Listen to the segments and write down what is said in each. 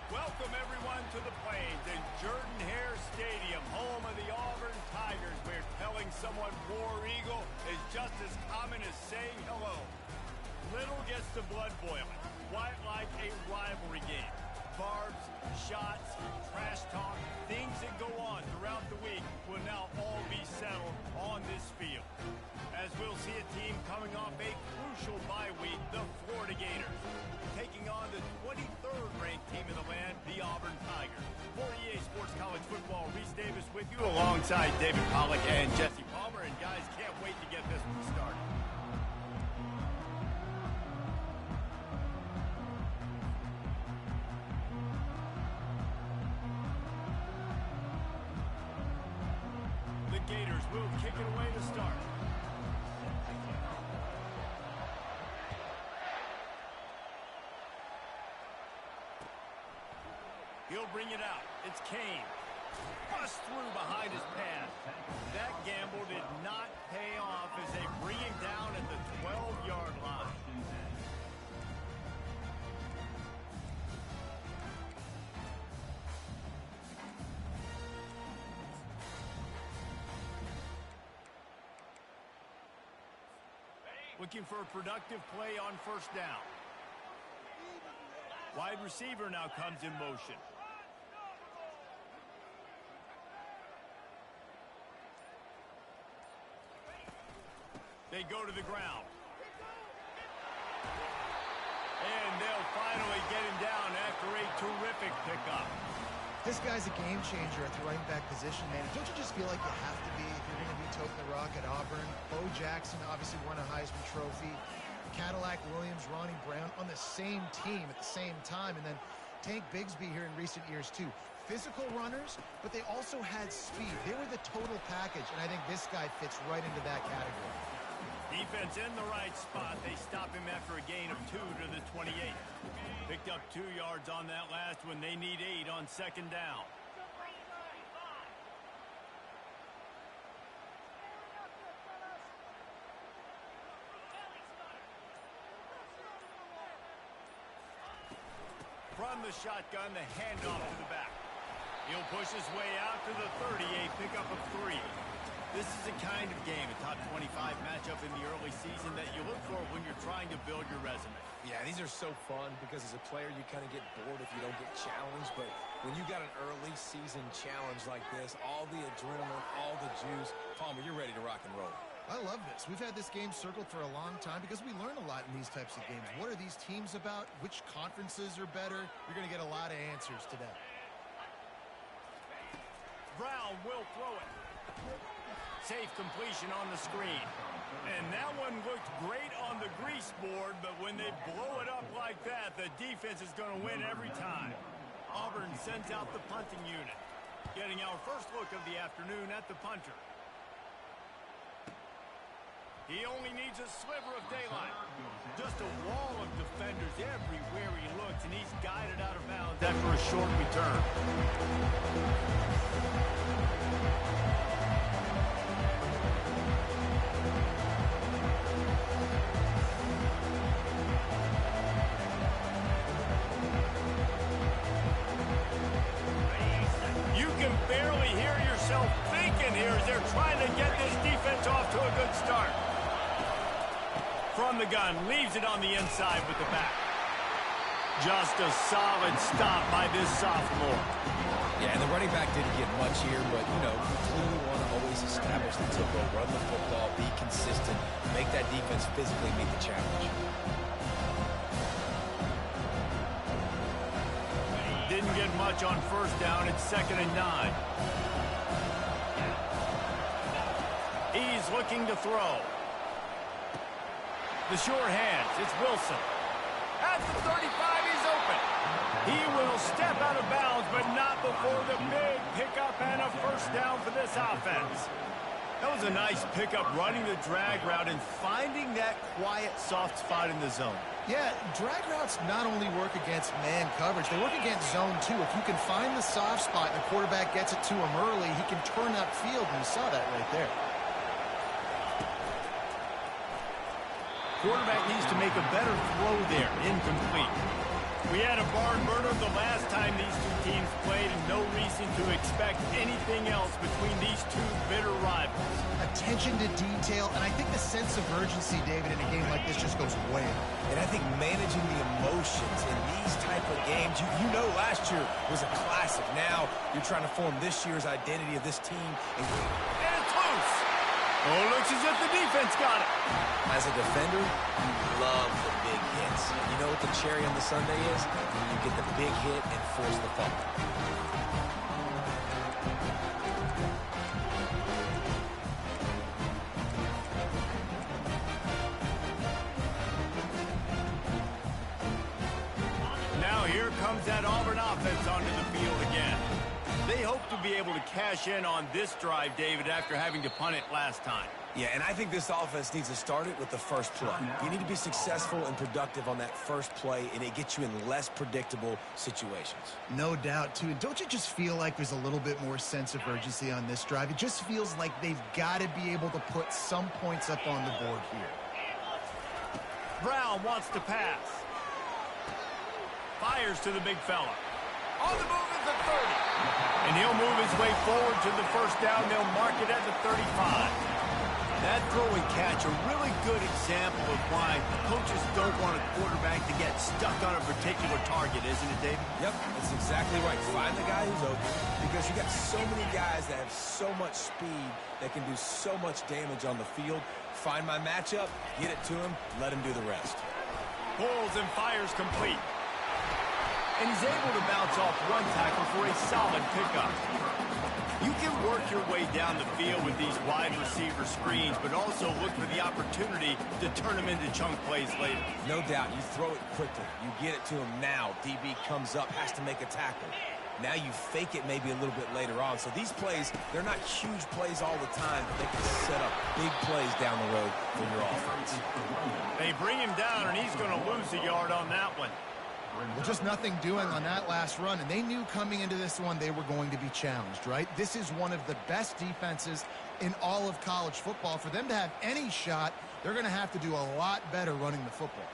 Welcome, everyone, to the Plains and Jordan-Hare Stadium, home of the Auburn Tigers, where telling someone War Eagle is just as common as saying hello. Little gets the blood boiling, quite like a rivalry game. Barbs, shots, trash talk, things that go on throughout the week will now all be settled on this field. As we'll see a team coming off a crucial bye week, the Florida Gators, taking on the 23rd ranked team in the land, the Auburn Tigers. For EA Sports College Football, Reese Davis with you alongside David Pollack and Jesse Palmer. And guys, can't wait to get this one started. The Gators will kick it away to start. He'll bring it out. It's Kane. Bust through behind his pass. That gamble did not pay off as they bring him down at the 12-yard line. Looking for a productive play on first down. Wide receiver now comes in motion. They go to the ground. And they'll finally get him down after a terrific pickup. This guy's a game changer at the running back position, man. Don't you just feel like you have to be if you're going to be toting the rock at Auburn? Bo Jackson obviously won a Heisman Trophy. Cadillac Williams, Ronnie Brown on the same team at the same time. And then Tank Bigsby here in recent years, too. Physical runners, but they also had speed. They were the total package, and I think this guy fits right into that category. Defense in the right spot. They stop him after a gain of 2 to the 28. Picked up 2 yards on that last one. They need 8 on second down. From the shotgun, the handoff to the back. He'll push his way out to the 38, pickup of 3. This is the kind of game, a top 25 matchup in the early season that you look for when you're trying to build your resume. Yeah, these are so fun because as a player, you kind of get bored if you don't get challenged. But when you got an early season challenge like this, all the adrenaline, all the juice, Palmer, you're ready to rock and roll. I love this. We've had this game circled for a long time because we learn a lot in these types of games. What are these teams about? Which conferences are better? You're going to get a lot of answers today. Brown will throw it. Safe completion on the screen. And that one looked great on the grease board, but when they blow it up like that, the defense is going to win every time. Auburn sends out the punting unit. Getting our first look of the afternoon at the punter. He only needs a sliver of daylight. Just a wall of defenders everywhere he looks, and he's guided out of bounds after a short return. You can barely hear yourself thinking here as they're trying to get this defense off to a good start. From the gun, leaves it on the inside with the back. Just a solid stop by this sophomore. Yeah, and the running back didn't get much here, but, you know, you clearly want to always establish the tempo, run the football, be consistent, make that defense physically meet the challenge. Didn't get much on first down. It's 2nd and 9. He's looking to throw. The sure hands. It's Wilson. At the 35, he's open. He will step out of bounds, but not before the big pickup and a first down for this offense. That was a nice pickup, running the drag route and finding that quiet, soft spot in the zone. Yeah, drag routes not only work against man coverage, they work against zone too. If you can find the soft spot and the quarterback gets it to him early, he can turn upfield, and you saw that right there. Quarterback needs to make a better throw there. Incomplete. We had a barn burner the last time the to expect anything else between these two bitter rivals. Attention to detail, and I think the sense of urgency, David, in a game like this just goes way up. And I think managing the emotions in these type of games, you know last year was a classic. Now you're trying to form this year's identity of this team. And it's loose. Oh, looks as if the defense got it. As a defender, you love the big hits. You know what the cherry on the sundae is? When you get the big hit and force the fumble. Now here comes that Auburn offense onto the field again. They hope to be able to cash in on this drive, David, after having to punt it last time. Yeah, and I think this offense needs to start it with the first play. You need to be successful and productive on that first play, and it gets you in less predictable situations. No doubt, too. And don't you just feel like there's a little bit more sense of urgency on this drive? It just feels like they've got to be able to put some points up on the board here. Brown wants to pass. Fires to the big fella. On the move is the 30. And he'll move his way forward to the first down. They'll mark it at the 35. That throw and catch, a really good example of why coaches don't want a quarterback to get stuck on a particular target, isn't it, David? Yep, that's exactly right. Find the guy who's open, because you got so many guys that have so much speed that can do so much damage on the field. Find my matchup, get it to him, let him do the rest. Pulls and fires complete. And he's able to bounce off one tackle for a solid pickup. You can work your way down the field with these wide receiver screens, but also look for the opportunity to turn them into chunk plays later. No doubt, you throw it quickly. You get it to him now. DB comes up, has to make a tackle. Now you fake it maybe a little bit later on. So these plays, they're not huge plays all the time, but they can set up big plays down the road for your offense. They bring him down, and he's going to lose a yard on that one. Well, just nothing doing on that last run, and they knew coming into this one they were going to be challenged, right? This is one of the best defenses in all of college football. For them to have any shot, they're going to have to do a lot better running the football.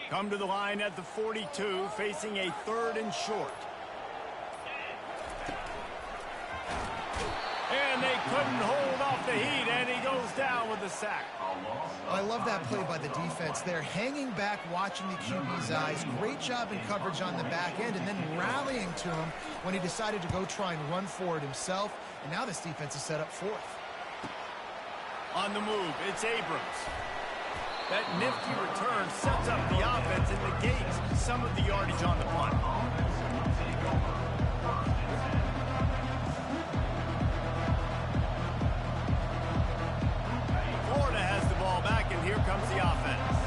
Come to the line at the 42, facing a 3rd and short. And they couldn't hold off the heat, and he goes down with a sack. I love that play by the defense there. Hanging back, watching the QB's eyes. Great job in coverage on the back end, and then rallying to him when he decided to go try and run for it himself. And now this defense is set up 4th. On the move, it's Abrams. That nifty return sets up the offense and negates some of the yardage on the punt. Florida has the ball back, and here comes the offense.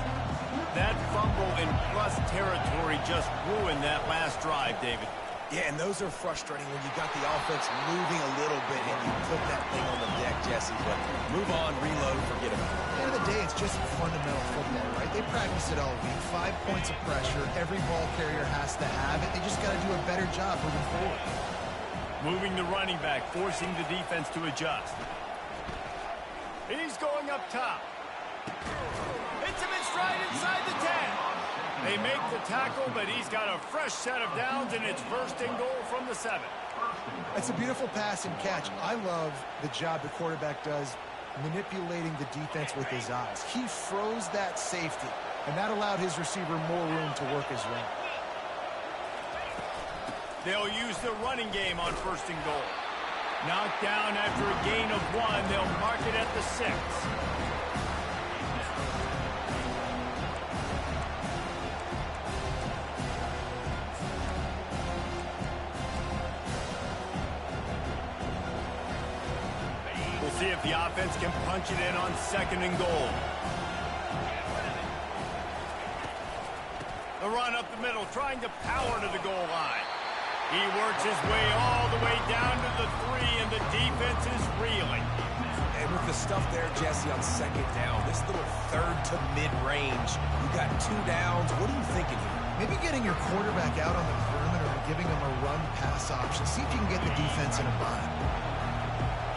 That fumble in plus territory just ruined that last drive, David. Yeah, and those are frustrating when you got the offense moving a little bit and you put that thing on the deck, Jesse. But move on, reload, forget about it. At the end of the day, it's just fundamental football, right? They practice it all week. 5 points of pressure. Every ball carrier has to have it. They just got to do a better job moving forward. Moving the running back, forcing the defense to adjust. He's going up top. Hits him in stride inside the 10. They make the tackle, but he's got a fresh set of downs, and it's 1st and goal from the 7. It's a beautiful pass and catch. I love the job the quarterback does manipulating the defense with his eyes. He froze that safety, and that allowed his receiver more room to work his route. They'll use the running game on 1st and goal. Knocked down after a gain of 1. They'll mark it at the 6. See if the offense can punch it in on 2nd and goal. The run up the middle, trying to power to the goal line. He works his way all the way down to the 3, and the defense is reeling. And with the stuff there, Jesse, on 2nd down, this little 3rd to mid-range, you got 2 downs. What are you thinking here? Maybe getting your quarterback out on the perimeter and giving him a run-pass option. See if you can get the defense in a bind.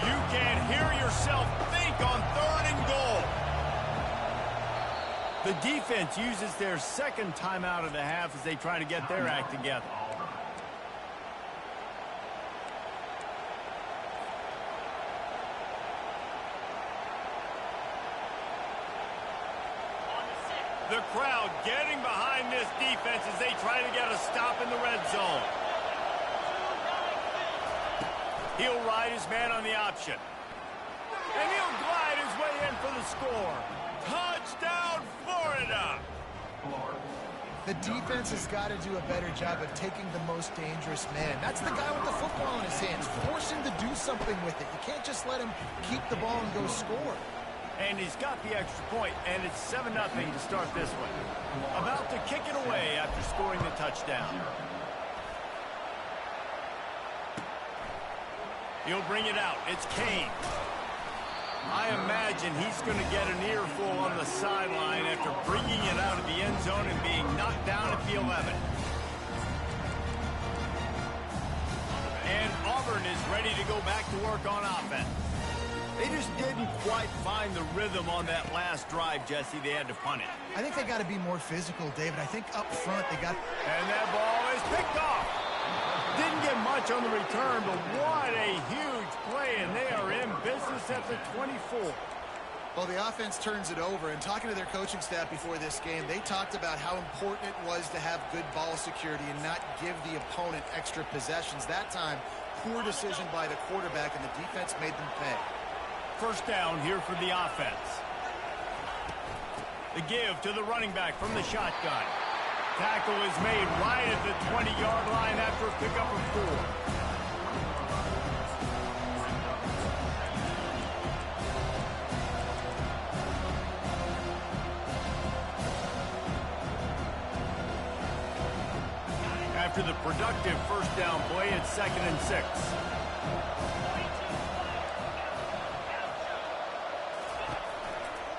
You can hear yourself think on 3rd and goal. The defense uses their second timeout of the half as they try to get their act together. The crowd getting behind this defense as they try to get a stop in the red zone. He'll ride his man on the option. And he'll glide his way in for the score. Touchdown, Florida! The defense has got to do a better job of taking the most dangerous man. That's the guy with the football in his hands. Force him to do something with it. You can't just let him keep the ball and go score. And he's got the extra point, and it's 7-0 to start this one. About to kick it away after scoring the touchdown. He'll bring it out. It's Kane. I imagine he's going to get an earful on the sideline after bringing it out of the end zone and being knocked down at the 11. And Auburn is ready to go back to work on offense. They just didn't quite find the rhythm on that last drive, Jesse. They had to punt it. I think they got to be more physical, David. I think up front they got... And that ball is picked off. Didn't get much on the return, but what a huge play, and they are in business at the 24. Well, the offense turns it over, and talking to their coaching staff before this game, they talked about how important it was to have good ball security and not give the opponent extra possessions. That time, poor decision by the quarterback, and the defense made them pay. First down here for the offense. The give to the running back from the shotgun. Tackle is made right at the 20-yard line after a pickup of 4. After the productive first down play, it's 2nd and 6.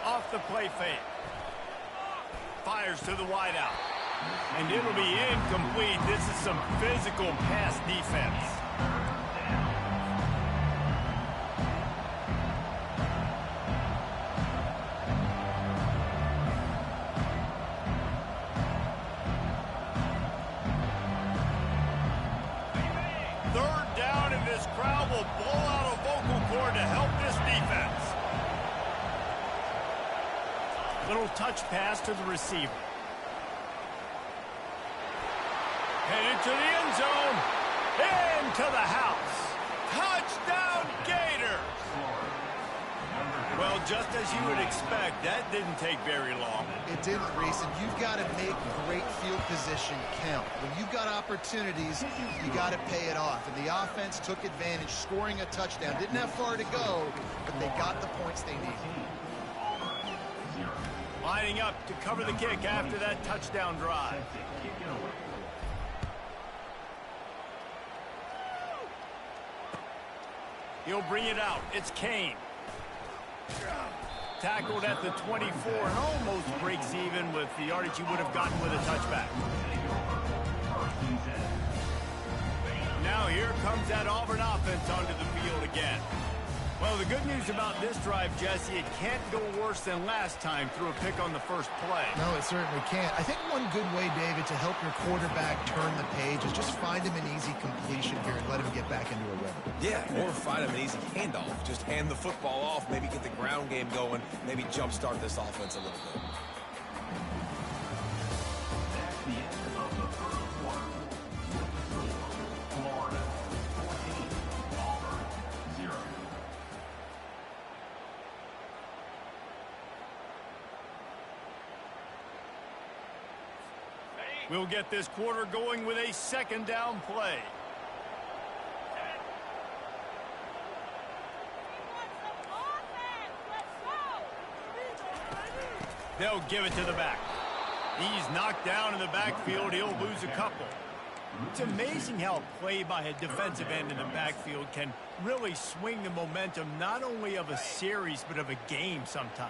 Off the play fake. Fires to the wideout. And it'll be incomplete. This is some physical pass defense. Third down, and this crowd will blow out a vocal cord to help this defense. Little touch pass to the receiver. Headed to the end zone. Into the house. Touchdown, Gators. Well, just as you would expect, that didn't take very long. It didn't, Reese, and you've got to make great field position count. When you've got opportunities, you got to pay it off. And the offense took advantage, scoring a touchdown. Didn't have far to go, but they got the points they needed. Lining up to cover the kick after that touchdown drive. He'll bring it out. It's Kane. Tackled at the 24 and almost breaks even with the yardage he would have gotten with a touchback. Now here comes that Auburn offense onto the field again. Well, the good news about this drive, Jesse, it can't go worse than last time through a pick on the first play. No, it certainly can't. I think one good way, David, to help your quarterback turn the page is just find him an easy completion here and let him get back into a rhythm. Yeah, or find him an easy handoff. Just hand the football off, maybe get the ground game going, maybe jumpstart this offense a little bit. We'll get this quarter going with a second down play. They'll give it to the back. He's knocked down in the backfield. He'll lose a couple. It's amazing how a play by a defensive end in the backfield can really swing the momentum not only of a series but of a game sometimes.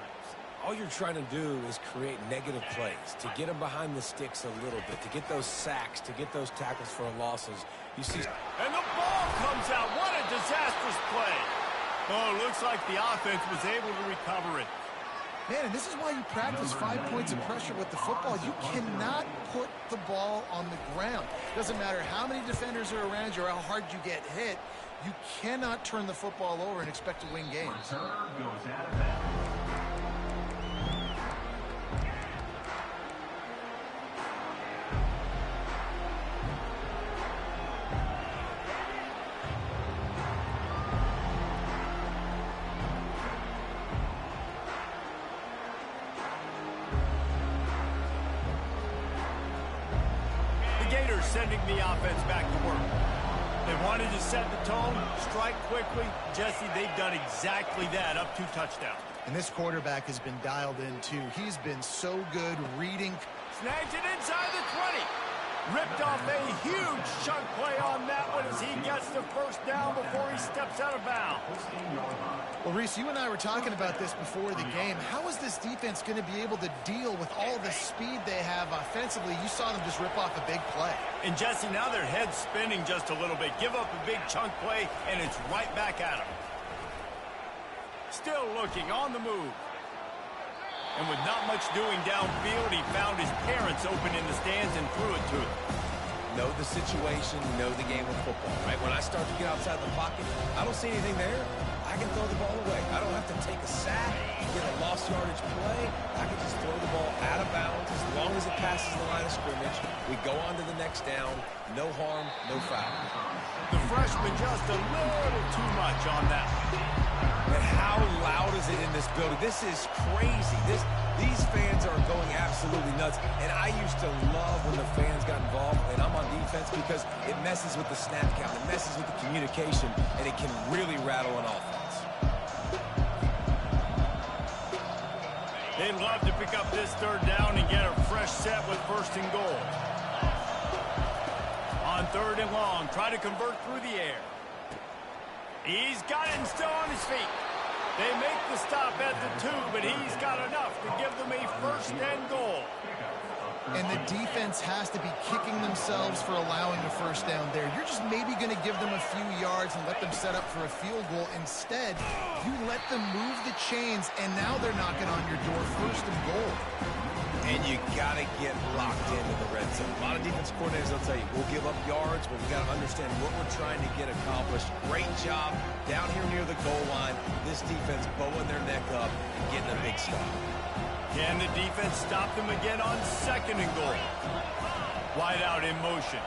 All you're trying to do is create negative plays, to get them behind the sticks a little bit, to get those sacks, to get those tackles for losses. You see, and the ball comes out. What a disastrous play. Oh, looks like the offense was able to recover it. Man, and this is why you practice 5 points of pressure with the football. You cannot put the ball on the ground. Doesn't matter how many defenders are around you or how hard you get hit. You cannot turn the football over and expect to win games. Sending the offense back to work. They wanted to set the tone, strike quickly. Jesse, they've done exactly that, up 2 touchdowns. And this quarterback has been dialed in, too. He's been so good reading. Snags it inside the 20. Ripped off a huge chunk play on that one as he gets the first down before he steps out of bounds. Well, Reese, you and I were talking about this before the game. How is this defense going to be able to deal with all the speed they have offensively? You saw them just rip off a big play. And Jesse, now their head's spinning just a little bit. Give up a big chunk play, and it's right back at them. Still looking on the move. And with not much doing downfield, he found his parents open in the stands and threw it to them. Know the situation, know the game of football, right? When I start to get outside the pocket, I don't see anything there. I can throw the ball away. I don't have to take a sack, get a lost yardage play. I can just throw the ball out of bounds as long as it passes the line of scrimmage. We go on to the next down. No harm, no foul. The freshman just a little too much on that. And how loud is it in this building? This is crazy. These fans are going absolutely nuts. And I used to love when the fans got involved, and I'm on defense, because it messes with the snap count. It messes with the communication, and it can really rattle an offense. They'd love to pick up this 3rd down and get a fresh set with 1st and goal. On 3rd and long, try to convert through the air. He's got it and still on his feet. They make the stop at the 2, but he's got enough to give them a 1st and goal. And the defense has to be kicking themselves for allowing a 1st down there. You're just maybe going to give them a few yards and let them set up for a field goal. Instead, you let them move the chains, and now they're knocking on your door, 1st and goal. And you got to get locked into the red zone. A lot of defense coordinators will tell you, we'll give up yards, but we got to understand what we're trying to get accomplished. Great job down here near the goal line. This defense bowing their neck up and getting a big stop. Can the defense stop them again on 2nd and goal? Wide out in motion.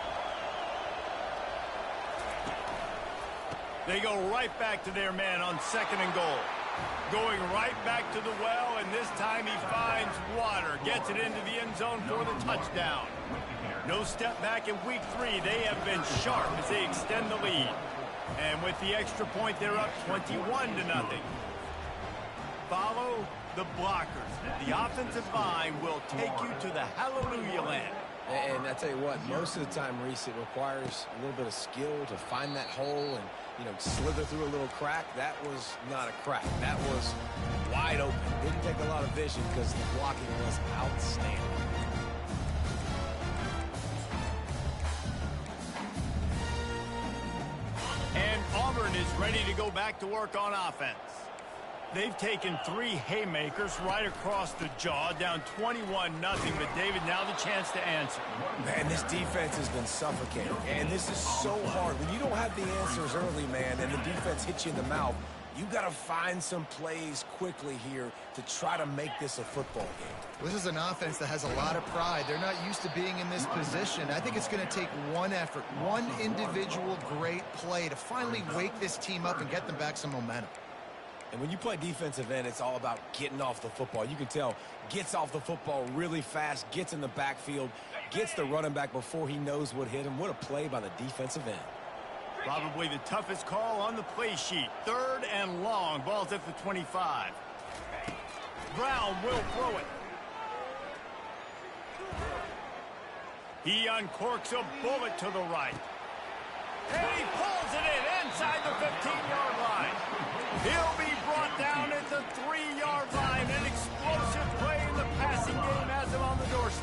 They go right back to their man on 2nd and goal. Going right back to the well, and this time he finds water. Gets it into the end zone for the touchdown. No step back in week 3. They have been sharp as they extend the lead. And with the extra point, they're up 21-0. Follow the blockers. The offensive line will take you to the hallelujah land. And I tell you what, most of the time, Reese, it requires a little bit of skill to find that hole and, slither through a little crack. That was not a crack. That was wide open. Didn't take a lot of vision because the blocking was outstanding. And Auburn is ready to go back to work on offense. They've taken 3 haymakers right across the jaw, down 21-0. But, David, now the chance to answer. Man, this defense has been suffocating. And this is so hard. When you don't have the answers early, man, and the defense hits you in the mouth, you got to find some plays quickly here to try to make this a football game. This is an offense that has a lot of pride. They're not used to being in this position. I think it's going to take one effort, one individual great play to finally wake this team up and get them back some momentum. And when you play defensive end, it's all about getting off the football. You can tell, gets off the football really fast, gets in the backfield, gets the running back before he knows what hit him. What a play by the defensive end. Probably the toughest call on the play sheet. 3rd and long. Ball's at the 25. Brown will throw it. He uncorks a bullet to the right. And he pulls it in inside the 15-yard line. He'll be brought down at the 3-yard line. An explosive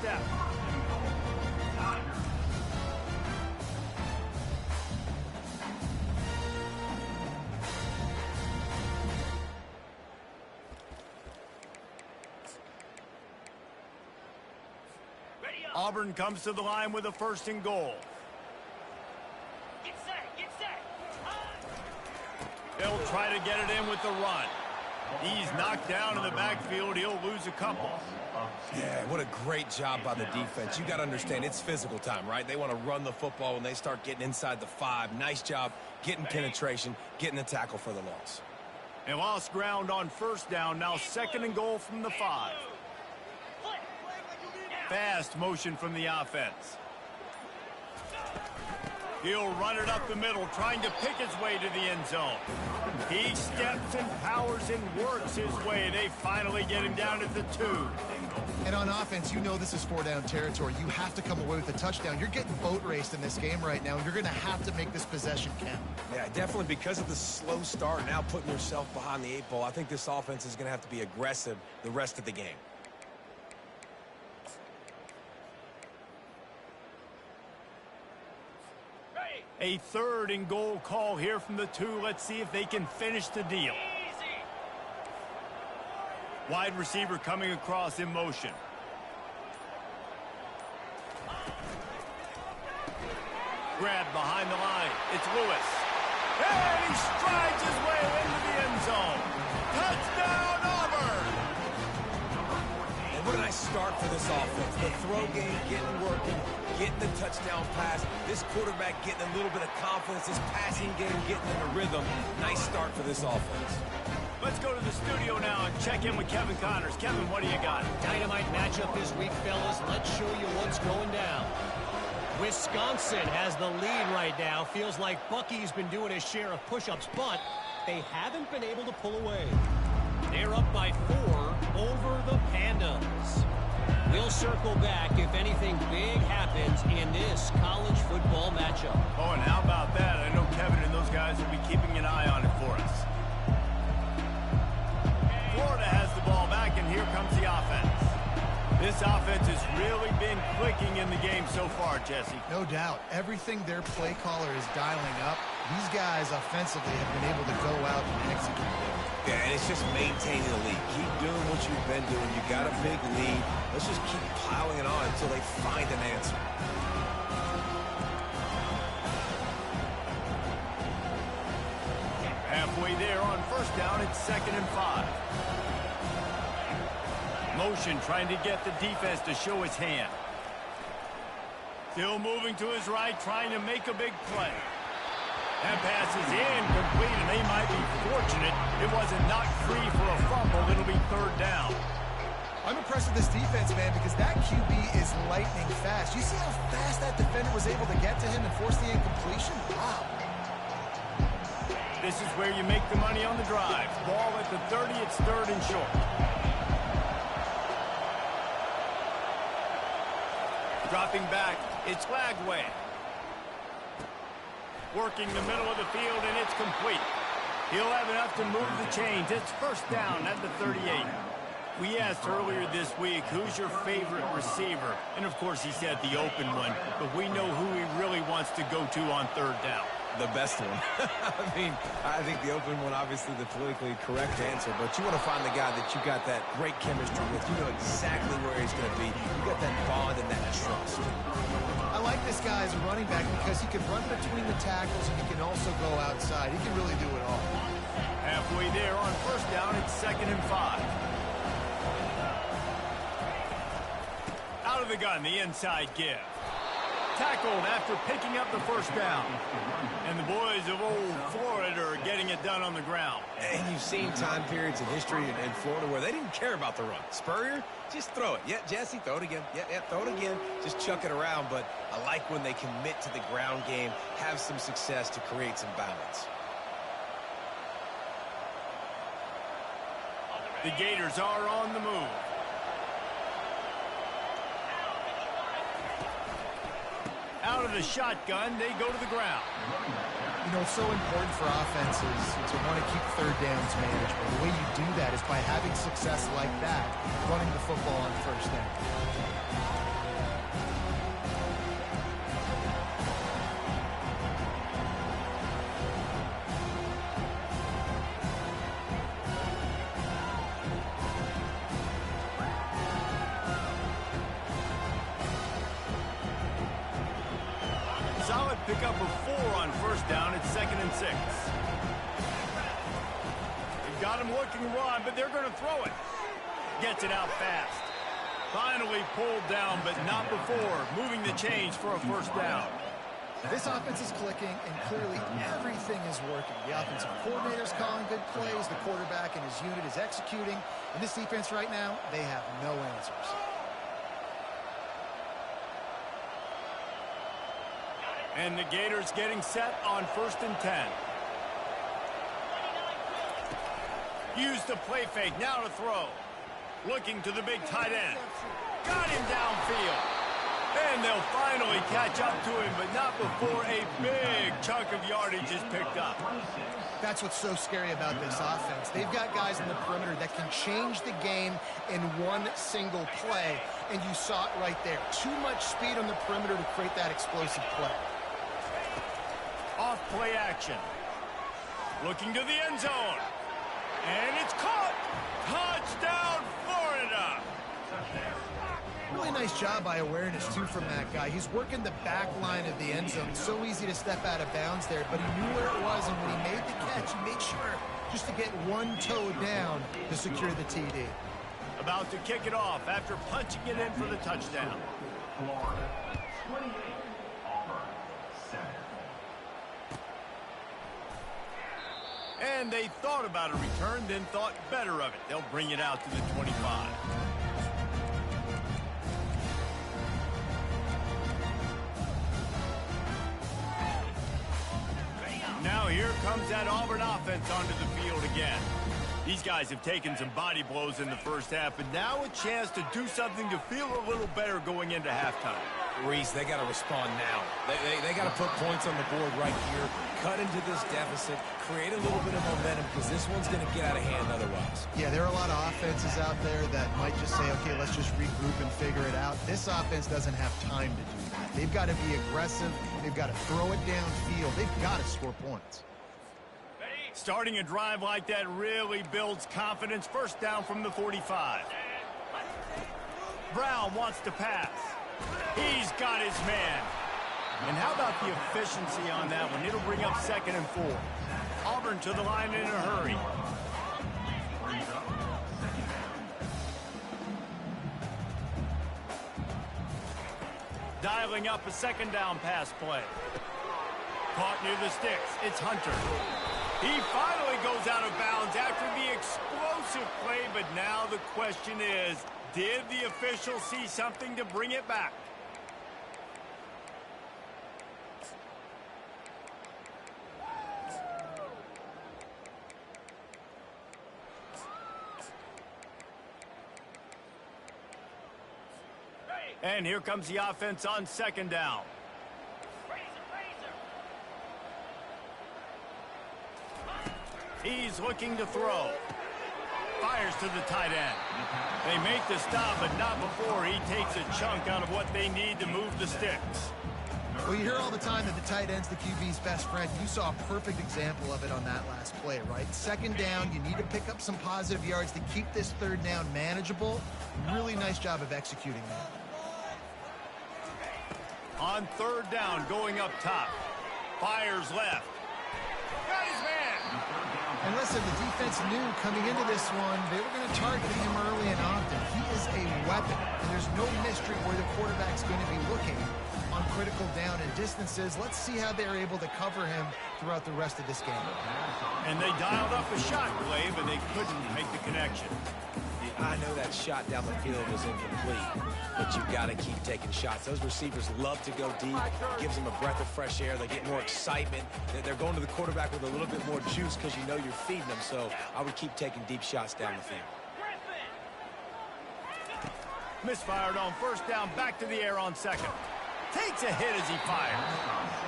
step. Auburn comes to the line with a 1st and goal. Get set, get set. They'll try to get it in with the run. He's knocked down in the backfield. He'll lose a couple. Yeah, what a great job by the defense. You got to understand, it's physical time, right? They want to run the football when they start getting inside the 5. Nice job getting penetration, getting the tackle for the loss. They lost ground on 1st down. Now 2nd and goal from the 5. Fast motion from the offense. He'll run it up the middle, trying to pick his way to the end zone. He steps and powers and works his way. They finally get him down at the 2. And on offense, you know this is 4-down territory. You have to come away with a touchdown. You're getting boat raced in this game right now, and you're going to have to make this possession count. Yeah, definitely because of the slow start, now putting yourself behind the 8 ball, I think this offense is going to have to be aggressive the rest of the game. A 3rd and goal call here from the 2. Let's see if they can finish the deal. Wide receiver coming across in motion. Grab behind the line. It's Lewis. And he strides his way into the end zone. Touchdown, Auburn! And what a nice start for this offense. The throw game getting working, getting the touchdown pass. This quarterback getting a little bit of confidence. This passing game getting in the rhythm. Nice start for this offense. Let's go to the studio now and check in with Kevin Connors. Kevin, what do you got? Dynamite matchup this week, fellas. Let's show you what's going down. Wisconsin has the lead right now. Feels like Bucky's been doing his share of push-ups, but they haven't been able to pull away. They're up by 4 over the Pandas. We'll circle back if anything big happens in this college football matchup. Oh, and how about that? I know Kevin and those guys will be keeping an eye on it for us. Florida has the ball back, and here comes the offense. This offense has really been clicking in the game so far, Jesse. No doubt. Everything their play caller is dialing up, these guys offensively have been able to go out and execute. Yeah, and it's just maintaining the lead. Keep doing what you've been doing. You got a big lead. Let's just keep piling it on until they find an answer. Halfway there on 1st down, it's 2nd and 5. Motion trying to get the defense to show his hand. Still moving to his right, trying to make a big play. That pass is incomplete, and they might be fortunate it wasn't knocked free for a fumble. It'll be 3rd down. I'm impressed with this defense, man, because that QB is lightning fast. You see how fast that defender was able to get to him and force the incompletion? Wow. This is where you make the money on the drive. Ball at the 30, it's 3rd and short. Dropping back, it's Lagway. Working the middle of the field, and it's complete. He'll have enough to move the chains. It's 1st down at the 38. We asked earlier this week, who's your favorite receiver? And, of course, he said the open one, but we know who he really wants to go to on 3rd down. The best one. I think the open one, obviously the politically correct answer, but you want to find the guy that you got that great chemistry with. You know exactly where he's going to be. You got that bond and that trust. I like this guy as a running back because he can run between the tackles and he can also go outside. He can really do it all. Halfway there on 1st down, it's 2nd and 5. Out of the gun, the inside give. Tackled after picking up the 1st down. And the boys of old Florida are getting it done on the ground. And you've seen time periods in history in Florida where they didn't care about the run. Spurrier, just throw it. Yeah, Jesse, throw it again. Yeah, throw it again. Just chuck it around. But I like when they commit to the ground game, have some success to create some balance. The Gators are on the move. Out of the shotgun, they go to the ground. You know, it's so important for offenses to want to keep 3rd downs manageable. The way you do that is by having success like that, running the football on 1st down. Pick up a 4 on first down. It's 2nd and 6. They've got him looking run, but they're going to throw it. Gets it out fast. Finally pulled down, but not before moving the chains for a first down. This offense is clicking, and clearly everything is working. The offensive coordinator's calling good plays. The quarterback and his unit is executing. And this defense right now, they have no answers. And the Gators getting set on 1st and 10. Use the play fake, now to throw. Looking to the big tight end. Got him downfield. And they'll finally catch up to him, but not before a big chunk of yardage is picked up. That's what's so scary about this offense. They've got guys in the perimeter that can change the game in one single play, and you saw it right there. Too much speed on the perimeter to create that explosive play. Off play action. Looking to the end zone. And it's caught. Touchdown, Florida. Really nice job by awareness, too, from that guy. He's working the back line of the end zone. It's so easy to step out of bounds there, but he knew where it was, and when he made the catch, he made sure just to get one toe down to secure the TD. About to kick it off after punching it in for the touchdown. Florida, 28, Auburn, 7. And they thought about a return, then thought better of it. They'll bring it out to the 25. Now here comes that Auburn offense onto the field again. These guys have taken some body blows in the first half, but now a chance to do something to feel a little better going into halftime. Reese, they got to respond now. They got to put points on the board right here, cut into this deficit, create a little bit of momentum, because this one's going to get out of hand otherwise. Yeah, there are a lot of offenses out there that might just say, okay, let's just regroup and figure it out. This offense doesn't have time to do that. They've got to be aggressive. They've got to throw it downfield. They've got to score points. Starting a drive like that really builds confidence. First down from the 45. Brown wants to pass. He's got his man. And how about the efficiency on that one? It'll bring up 2nd and 4. Auburn to the line in a hurry. Dialing up a 2nd down pass play. Caught near the sticks. It's Hunter. He finally goes out of bounds after the explosive play, but now the question is, did the official see something to bring it back? And here comes the offense on 2nd down. He's looking to throw. Fires to the tight end. They make the stop, but not before he takes a chunk out of what they need to move the sticks. Well, you hear all the time that the tight end's the QB's best friend. You saw a perfect example of it on that last play, right? 2nd down, you need to pick up some positive yards to keep this 3rd down manageable. Really nice job of executing that. On 3rd down, going up top. Fires left. Got his man. And listen, the defense knew coming into this one, they were going to target him early and often. He is a weapon, and there's no mystery where the quarterback's going to be looking on critical down and distances. Let's see how they're able to cover him throughout the rest of this game. And they dialed up a shot play, but they couldn't make the connection. I know that shot down the field was incomplete, but you've got to keep taking shots. Those receivers love to go deep. Gives them a breath of fresh air. They get more excitement. They're going to the quarterback with a little bit more juice because you know you're feeding them. So I would keep taking deep shots down the field. Misfired on 1st down, back to the air on 2nd. Takes a hit as he fires.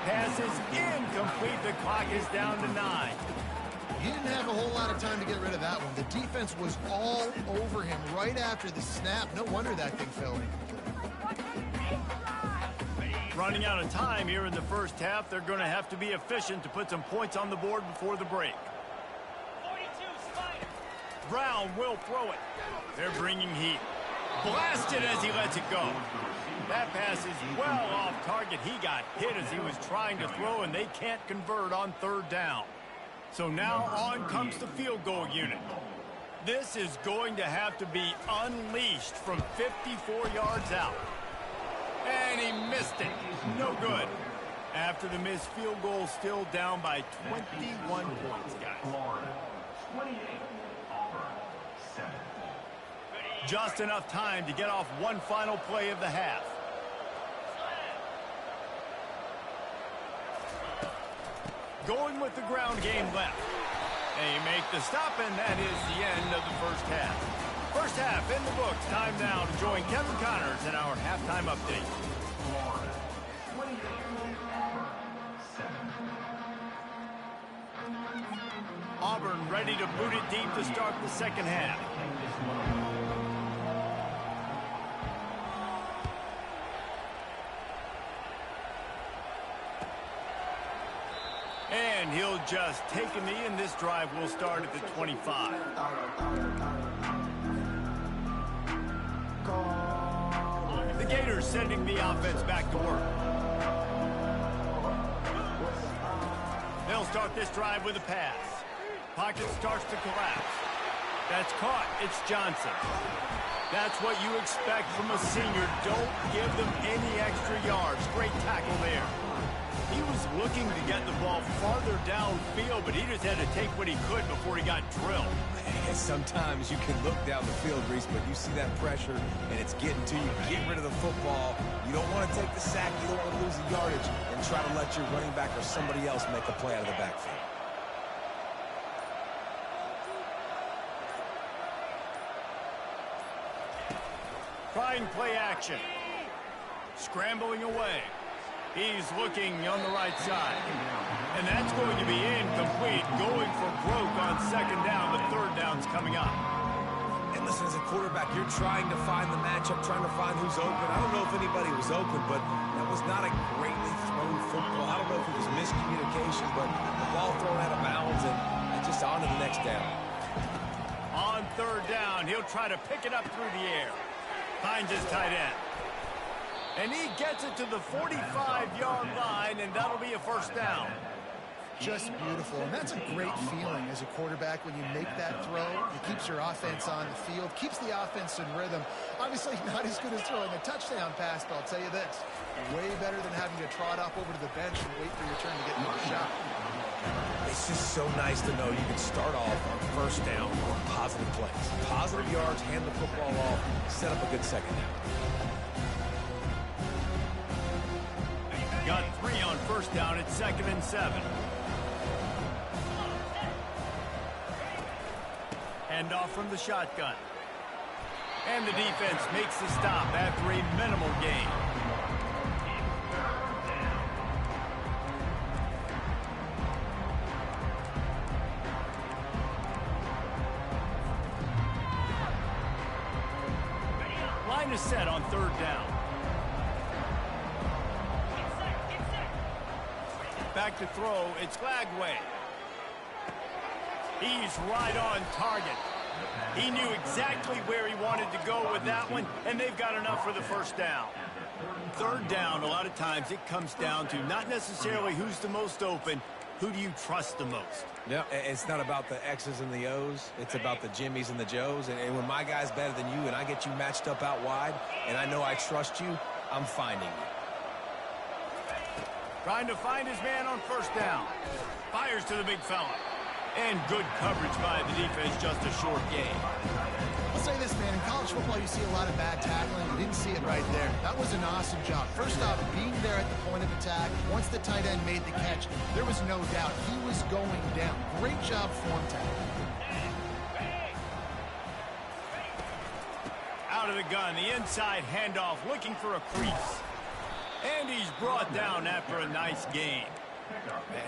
Pass is incomplete. The clock is down to 9. He didn't have a whole lot of time to get rid of that one. The defense was all over him right after the snap. No wonder that thing fell incomplete. Running out of time here in the first half. They're going to have to be efficient to put some points on the board before the break. 42, Spider. Brown will throw it. They're bringing heat. Blasted as he lets it go. That pass is well off target. He got hit as he was trying to throw, and they can't convert on third down. So now on comes the field goal unit. This is going to have to be unleashed from 54 yards out. And he missed it. No good. After the missed field goal, still down by 21 points, guys. Florida, 28. Auburn, 7. Just enough time to get off one final play of the half. Going with the ground game left. They make the stop, and that is the end of the first half. First half in the books. Time now to join Kevin Connors in our halftime update. Florida, 28. Auburn, 7. Auburn ready to boot it deep to start the second half. And he'll just take a knee, and this drive will start at the 25. The Gators sending the offense back to work. They'll start this drive with a pass. Pocket starts to collapse. That's caught. It's Johnson. That's what you expect from a senior. Don't give them any extra yards. Great tackle there. He was looking to get the ball farther downfield, but he just had to take what he could before he got drilled. And sometimes you can look down the field, Reese, but you see that pressure, and it's getting to you. Get rid of the football. You don't want to take the sack. You don't want to lose the yardage, and try to let your running back or somebody else make a play out of the backfield. Trying play action. Scrambling away. He's looking on the right side. And that's going to be incomplete. Going for broke on second down. The third down's coming up. And listen, as a quarterback, you're trying to find the matchup, trying to find who's open. I don't know if anybody was open, but that was not a greatly thrown football. I don't know if it was miscommunication, but the ball thrown out of bounds and just on to the next down. On third down, he'll try to pick it up through the air. Finds his tight end. And he gets it to the 45-yard line, and that'll be a first down. Just beautiful, and that's a great feeling as a quarterback when you make that throw. It keeps your offense on the field, keeps the offense in rhythm. Obviously not as good as throwing a touchdown pass, but I'll tell you this, way better than having to trot up over to the bench and wait for your turn to get another shot. It's just so nice to know you can start off on first down on positive plays. Positive yards, hand the football off, set up a good second down. Got 3 on first down at 2nd and 7. Hand off from the shotgun. And the defense makes the stop after a minimal gain. Line is set on third down. Back to throw, it's Glagway. He's right on target. He knew exactly where he wanted to go with that one, and they've got enough for the first down. Third down, a lot of times it comes down to not necessarily who's the most open, who do you trust the most? Yeah, it's not about the X's and the O's. It's about the Jimmys and the Joes. And when my guy's better than you and I get you matched up out wide, and I know I trust you, I'm finding you. Trying to find his man on first down. Fires to the big fella. And good coverage by the defense, just a short gain. I'll say this, man, in college football you see a lot of bad tackling. You didn't see it right there. That was an awesome job. First off, being there at the point of attack, once the tight end made the catch, there was no doubt he was going down. Great job form tackling. Out of the gun, the inside handoff, looking for a crease. And he's brought down after a nice gain.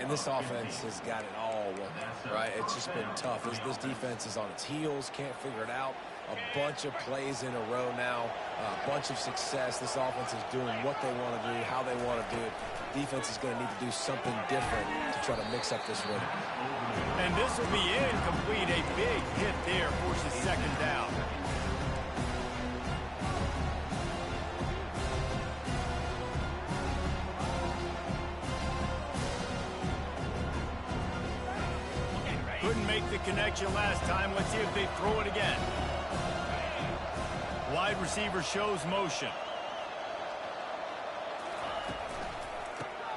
And this offense has got it all working, right? It's just been tough. This defense is on its heels, can't figure it out. A bunch of plays in a row now, a bunch of success. This offense is doing what they want to do, how they want to do it. Defense is going to need to do something different to try to mix up this rhythm. And this will be incomplete. A big hit there forces second down. Couldn't make the connection last time. Let's see if they throw it again. Wide receiver shows motion.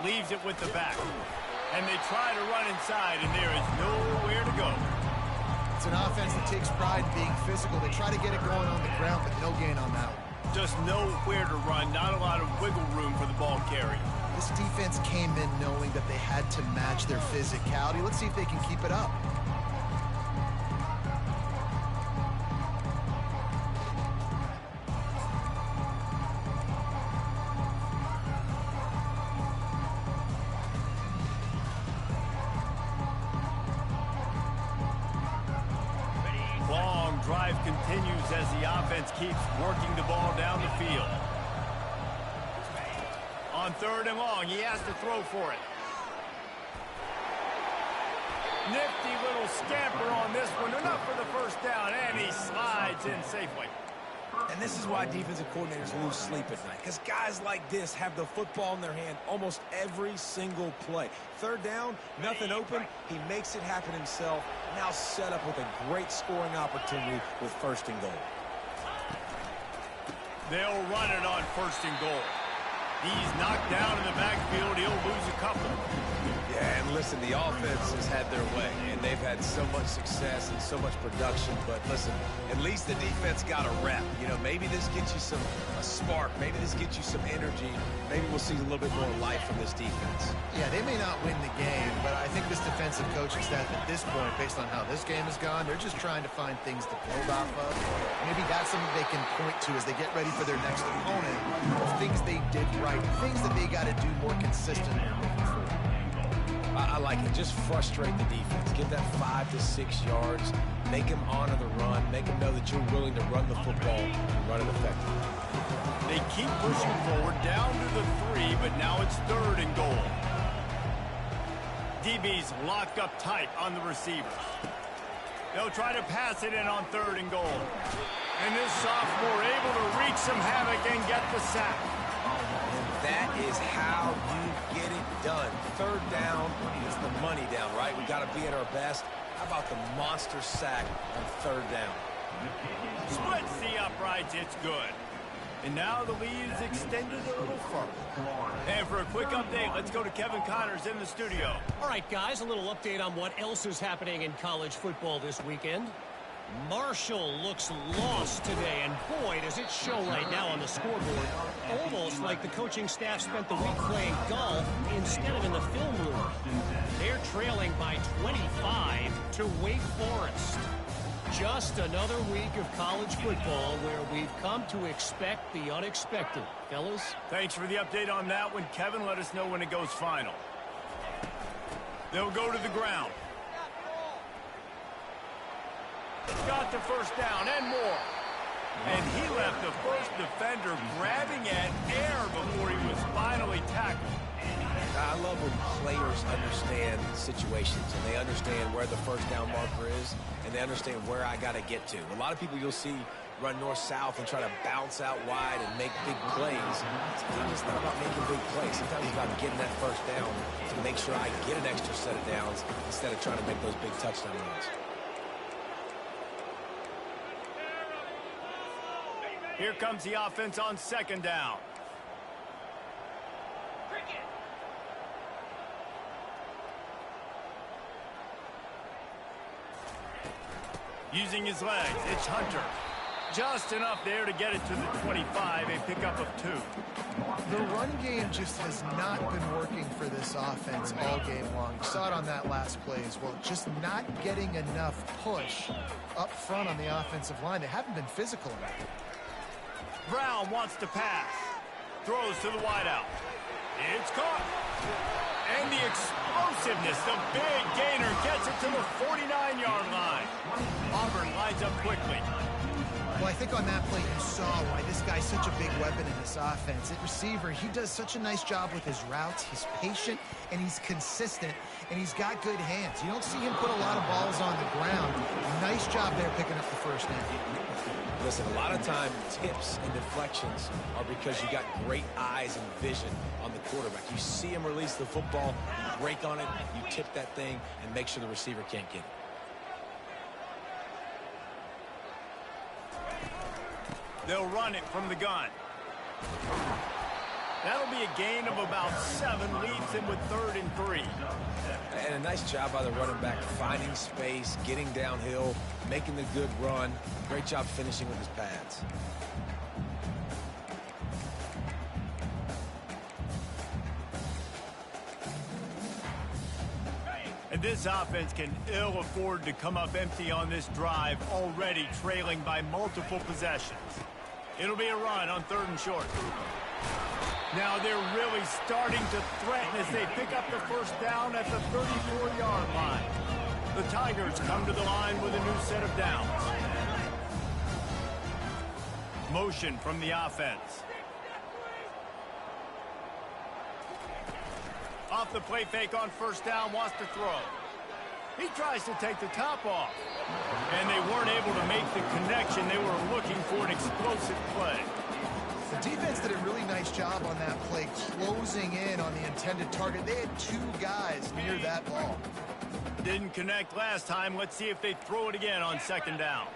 Leaves it with the back. And they try to run inside, and there is nowhere to go. It's an offense that takes pride in being physical. They try to get it going on the ground, but no gain on that one. Just nowhere to run. Not a lot of wiggle room for the ball carrier. This defense came in knowing that they had to match their physicality. Let's see if they can keep it up. Long drive continues as the offense keeps working the ball down the field. On 3rd and long, he has to throw for it. Nifty little scamper on this one. Enough for the first down, and he slides in safely. And this is why defensive coordinators lose sleep at night, because guys like this have the football in their hand almost every single play. 3rd down, nothing open. He makes it happen himself. Now set up with a great scoring opportunity with 1st and goal. They'll run it on 1st and goal. He's knocked down in the backfield. He'll lose a couple. Yeah, and listen, the offense has had their way, and they've had so much success and so much production. But listen, at least the defense got a rep. You know, maybe this gets you a spark. Maybe this gets you some energy. Maybe we'll see a little bit more life from this defense. Yeah, they may not win the game, but I think this defensive coaching staff at this point, based on how this game has gone, they're just trying to find things to build off of. Maybe that's something they can point to as they get ready for their next opponent, of things they did right, things that they got to do more consistently moving forward. I like it. Just frustrate the defense. Give that 5 to 6 yards. Make them honor the run. Make them know that you're willing to run the football and run it effectively. They keep pushing forward down to the 3, but now it's 3rd and goal. DB's locked up tight on the receivers. They'll try to pass it in on 3rd and goal. And this sophomore able to wreak some havoc and get the sack. That is how you get it done. 3rd down is the money down, right? We got to be at our best. How about the monster sack on 3rd down? Splits the uprights. It's good. And now the lead is extended a little further. And for a quick update, let's go to Kevin Connors in the studio. All right, guys, a little update on what else is happening in college football this weekend. Marshall looks lost today, and boy, does it show right now on the scoreboard. Almost like the coaching staff spent the week playing golf instead of in the film room. They're trailing by 25 to Wake Forest. Just another week of college football where we've come to expect the unexpected. Fellas? Thanks for the update on that one, Kevin. Let us know when it goes final. They'll go to the ground. Got the first down and more. And he left the first defender grabbing at air before he was finally tackled. I love when players understand situations and they understand where the first down marker is and they understand where I got to get to. A lot of people you'll see run north-south and try to bounce out wide and make big plays. Sometimes it's not about making big plays. Sometimes it's about getting that first down to make sure I get an extra set of downs instead of trying to make those big touchdown runs. Here comes the offense on 2nd down. Using his legs, it's Hunter. Just enough there to get it to the 25, a pickup of 2. The run game just has not been working for this offense all game long. You saw it on that last play as well. Just not getting enough push up front on the offensive line. They haven't been physical enough. Brown wants to pass. Throws to the wideout. It's caught. And the explosiveness, the big gainer gets it to the 49-yard line. Auburn lines up quickly. Well, I think on that play you saw why this guy's such a big weapon in this offense. At receiver, he does such a nice job with his routes. He's patient, and he's consistent, and he's got good hands. You don't see him put a lot of balls on the ground. Nice job there picking up the first down. Listen, a lot of time tips and deflections are because you got great eyes and vision on the quarterback. You see him release the football, you break on it, you tip that thing, and make sure the receiver can't get it. They'll run it from the gun. That'll be a gain of about 7, leaves him with 3rd and 3. And a nice job by the running back, finding space, getting downhill, making the good run. Great job finishing with his pads. And this offense can ill afford to come up empty on this drive, already trailing by multiple possessions. It'll be a run on 3rd and short. Now they're really starting to threaten as they pick up the first down at the 34-yard line. The Tigers come to the line with a new set of downs. Motion from the offense. Off the play fake on first down, wants to throw. He tries to take the top off. And they weren't able to make the connection. They were looking for an explosive play. The defense did a really nice job on that play, closing in on the intended target. They had 2 guys near that ball. Didn't connect last time. Let's see if they throw it again on 2nd down.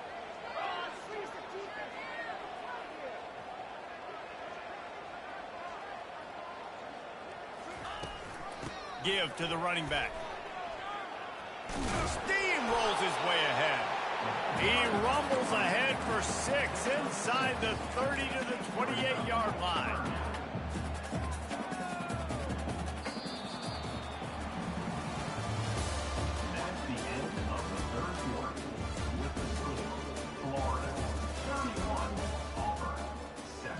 Give to the running back. Steamrolls his way ahead. He rumbles ahead for 6 inside the 30 to the 28-yard line. That's the end of the 3rd quarter. With the score, Florida 31, Auburn 7.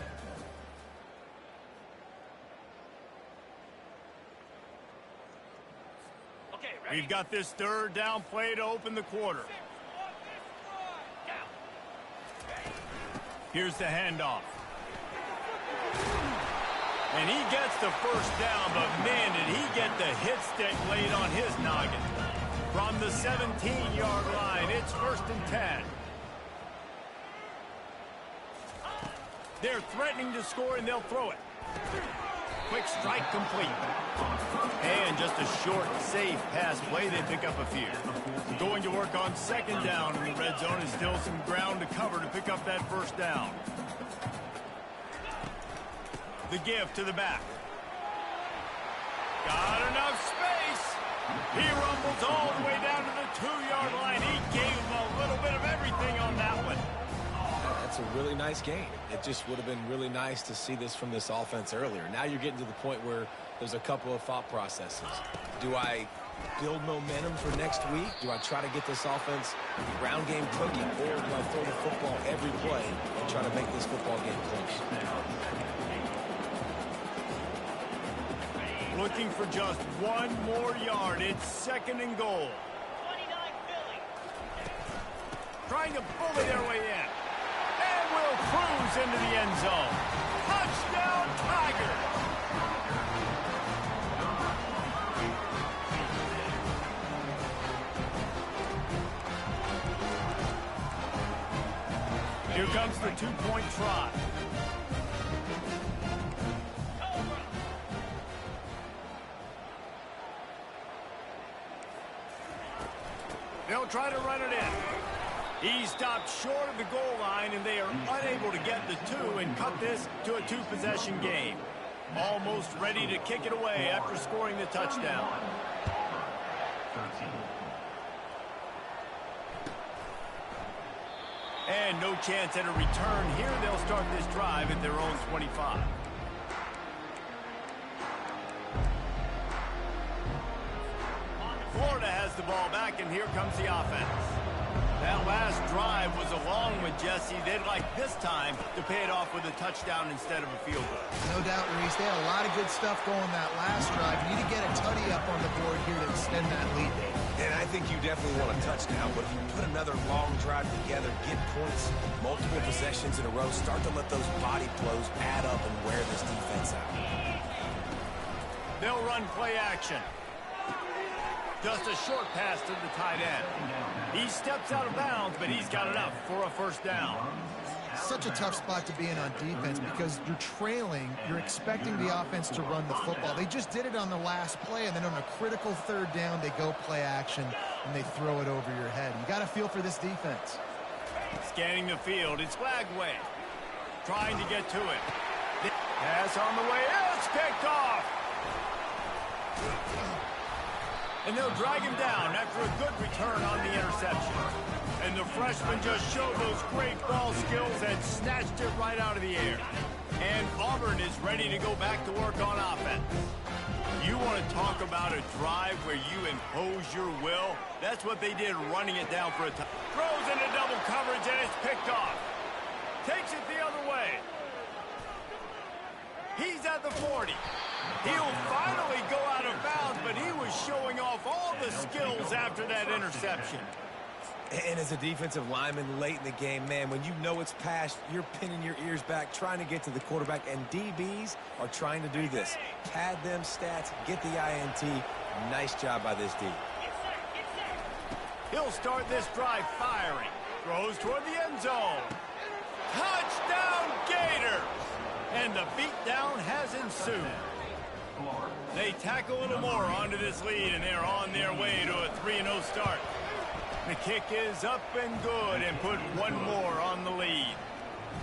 Okay, ready? We've got this 3rd down play to open the quarter. Here's the handoff. And he gets the first down, but man, did he get the hit stick laid on his noggin. From the 17-yard line, it's 1st and 10. They're threatening to score, and they'll throw it. Quick strike complete. And just a short, safe pass play. They pick up a few. Going to work on 2nd down in the red zone, and still some ground to cover to pick up that first down. The give to the back. Got enough space. He rumbles all the way down to the 2-yard line. He gave him a little bit of everything on that one. That's a really nice game. It just would have been really nice to see this from this offense earlier. Now you're getting to the point where there's a couple of thought processes. Do I build momentum for next week? Do I try to get this offense ground game cooking, or do I throw the football every play and try to make this football game close? Looking for just 1 more yard. It's 2nd and goal. 29 Philly. Trying to bully their way in. And will cruise into the end zone. Touchdown, Tigers! Here comes the 2-point try. They'll try to run it in. He stopped short of the goal line, and they are unable to get the 2 and cut this to a 2-possession game. Almost ready to kick it away after scoring the touchdown. 13. And no chance at a return here. They'll start this drive at their own 25. Florida has the ball back, and here comes the offense. That last drive was a long one, Jesse. They'd like this time to pay it off with a touchdown instead of a field goal. No doubt, Reese. They had a lot of good stuff going that last drive. You need to get a tutty up on the board here to extend that lead. And I think you definitely want a touchdown, but if you put another long drive together, get points, multiple possessions in a row, start to let those body blows add up and wear this defense out. They'll run play action. Just a short pass to the tight end. He steps out of bounds, but he's got enough for a first down. Such a tough spot to be in on defense because you're trailing, you're expecting the offense to run the football. They just did it on the last play, and then on a critical 3rd down, they go play action, and they throw it over your head. You got to feel for this defense. Scanning the field, it's flag way. trying to get to it. Pass on the way. It's picked off. And they'll drag him down after a good return on the interception. And the freshman just showed those great ball skills and snatched it right out of the air. And Auburn is ready to go back to work on offense. You want to talk about a drive where you impose your will? That's what they did, running it down for a touchdown. Throws into double coverage, and it's picked off. Takes it the other way. He's at the 40. He'll finally go out of bounds, but he was showing off all the skills after that interception. And as a defensive lineman late in the game, man, when you know it's past, you're pinning your ears back, trying to get to the quarterback, and DBs are trying to do this. Pad them stats, get the INT. Nice job by this D. He'll start this drive firing. Throws toward the end zone. Touchdown, Gators! And the beatdown has ensued. They tack a little more onto this lead, and they're on their way to a 3-0 start. The kick is up and good, and put one more on the lead.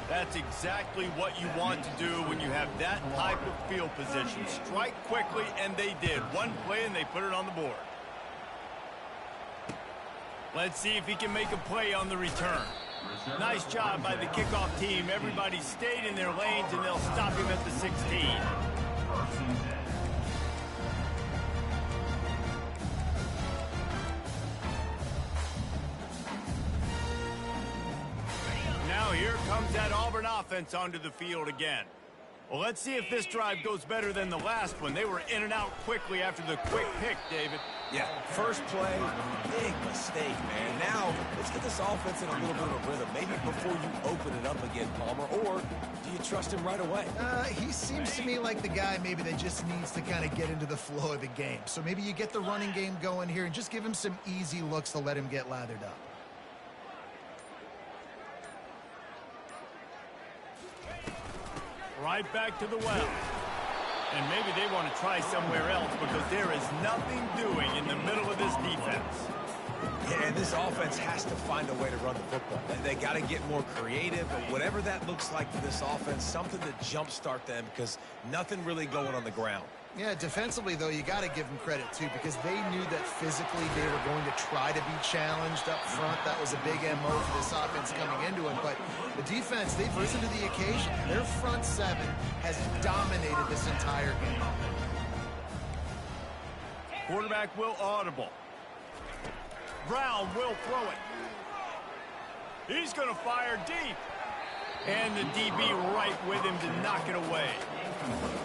That's exactly what you want to do when you have that type of field position. Strike quickly, and they did. One play, and they put it on the board. Let's see if he can make a play on the return. Nice job by the kickoff team. Everybody stayed in their lanes, and they'll stop him at the 16. Now here comes that Auburn offense onto the field again. Well, let's see if this drive goes better than the last one. They were in and out quickly after the quick pick, David. Yeah, first play, big mistake, man. Now, let's get this offense in a little bit of a rhythm. Maybe before you open it up again, Palmer, or do you trust him right away? He seems to me like the guy maybe that just needs to kind of get into the flow of the game. So maybe you get the running game going here and just give him some easy looks to let him get lathered up. Right back to the well. And maybe they want to try somewhere else because there is nothing doing in the middle of this defense. Yeah, and this offense has to find a way to run the football. They got to get more creative, but whatever that looks like for this offense, something to jumpstart them because nothing really going on the ground. Yeah, defensively, though, you got to give them credit, too, because they knew that physically they were going to try to be challenged up front. That was a big MO for this offense coming into it. But the defense, they've risen to the occasion. Their front seven has dominated this entire game. Quarterback will audible. Brown will throw it. He's going to fire deep. And the DB right with him to knock it away.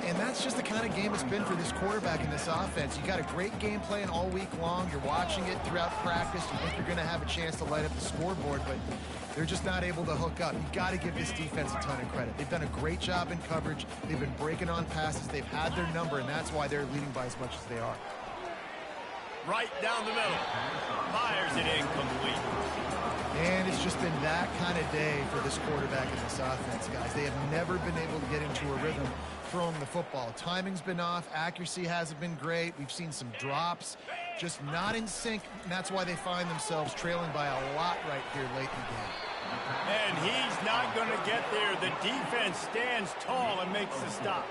And that's just the kind of game it's been for this quarterback in this offense. You got a great game plan all week long. You're watching it throughout practice. You think you're going to have a chance to light up the scoreboard, but they're just not able to hook up. You got to give this defense a ton of credit. They've done a great job in coverage. They've been breaking on passes. They've had their number, and that's why they're leading by as much as they are. Right down the middle. Fires it incomplete. And it's just been that kind of day for this quarterback in this offense, guys. They have never been able to get into a rhythm throwing the football. Timing's been off. Accuracy hasn't been great. We've seen some drops, just not in sync, and that's why they find themselves trailing by a lot right here late in the game. And he's not going to get there. The defense stands tall and makes the stop.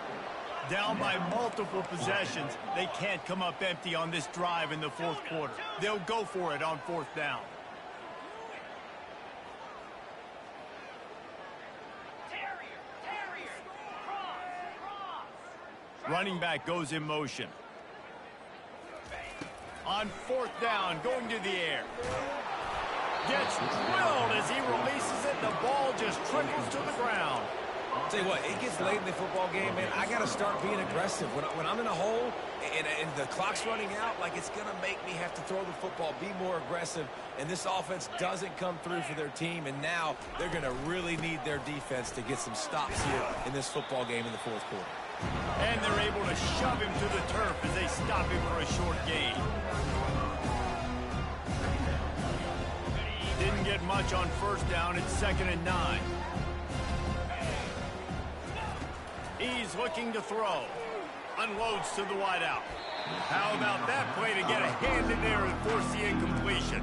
Down by multiple possessions, they can't come up empty on this drive in the fourth quarter. They'll go for it on fourth down. Running back goes in motion. On fourth down, going to the air. Gets drilled as he releases it. The ball just trickles to the ground. I'll tell you what, it gets late in the football game, man. I got to start being aggressive. When I'm in a hole and the clock's running out, like it's going to make me have to throw the football, be more aggressive. And this offense doesn't come through for their team. And now they're going to really need their defense to get some stops here in this football game in the fourth quarter. And they're able to shove him to the turf as they stop him for a short gain. Didn't get much on first down. It's 2nd and 9. He's looking to throw. Unloads to the wideout. How about that play to get a hand in there and force the incompletion?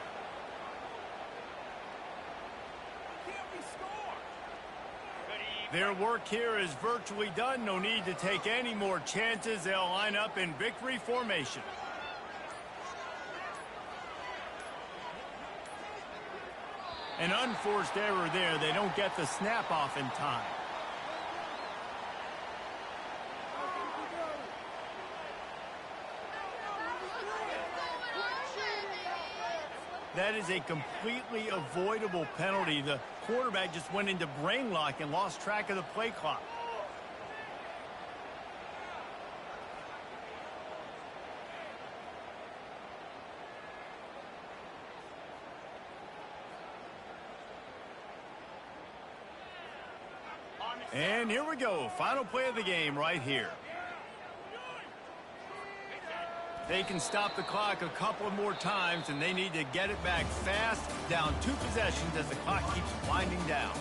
Their work here is virtually done. No need to take any more chances. They'll line up in victory formation. An unforced error there. They don't get the snap off in time. That is a completely avoidable penalty. The quarterback just went into brain lock and lost track of the play clock. And here we go. Final play of the game right here. They can stop the clock a couple of more times, and they need to get it back fast, down 2 possessions as the clock keeps winding down.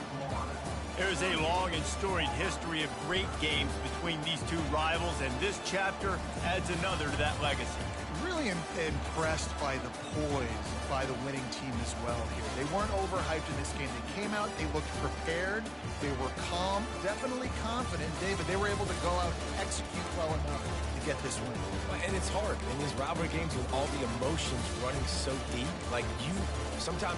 There's a long and storied history of great games between these two rivals, and this chapter adds another to that legacy. Really impressed by the poise by the winning team as well here. They weren't overhyped in this game. They came out, they looked prepared, they were calm, definitely confident. David, they were able to go out and execute well enough to get this win. And it's hard in these rivalry games with all the emotions running so deep. Like, you sometimes